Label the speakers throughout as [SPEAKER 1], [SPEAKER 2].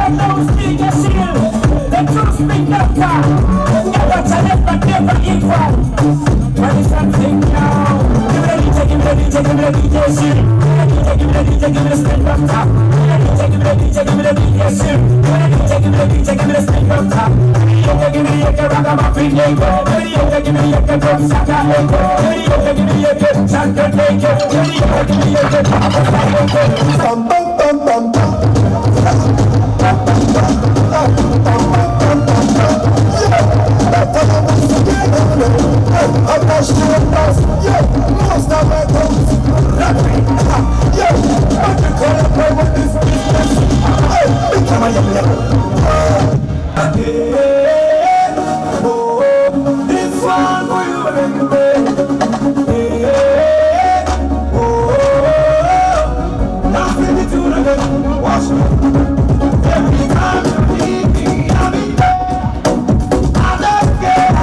[SPEAKER 1] knows being a shield. The truth speak doctor. Never challenge but never equal. What is something now? Give me the DJ, give me the DJ, give me the DJ shield. Give me the DJ, give me the spin doctor. Give me the DJ, give me the DJ shield. Give me the DJ, give me the spin doctor. Give me the ragamuffin nigga. Give me the drum shaka nigga. Give me the champion nigga. Give me the bum bum bum bum bum. I'm not sure about most of my bones. Yeah, I'm the kind of boy with this business. Become a young level. This one for you and me. Nothing to do with it. Watch me. Every time you need me, I'll be there. I don't care.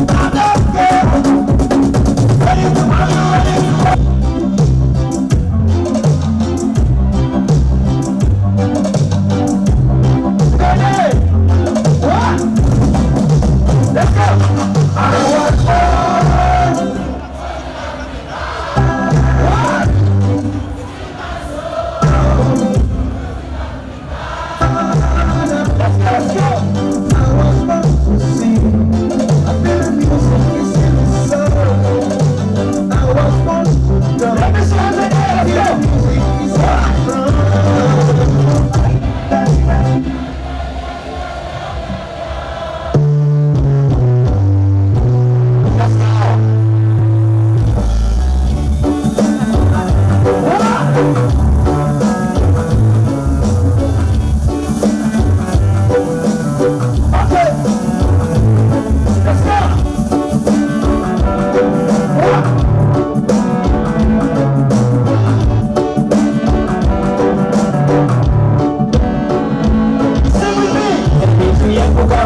[SPEAKER 1] I don't care. Ready to run, ready to run. Ready? What? Let's go. I want more. What? Let's go. I was supposed to see. I feel the music is in the soul. I was supposed to go. Let me see how the air go. Music is in the soul. Let's go. Okay. Let's go. Sing with me. Let me see you go.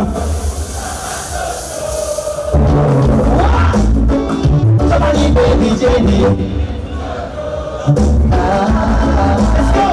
[SPEAKER 1] Somebody baby JD. Let's go.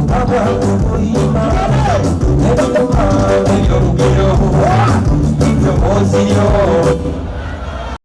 [SPEAKER 1] Baba,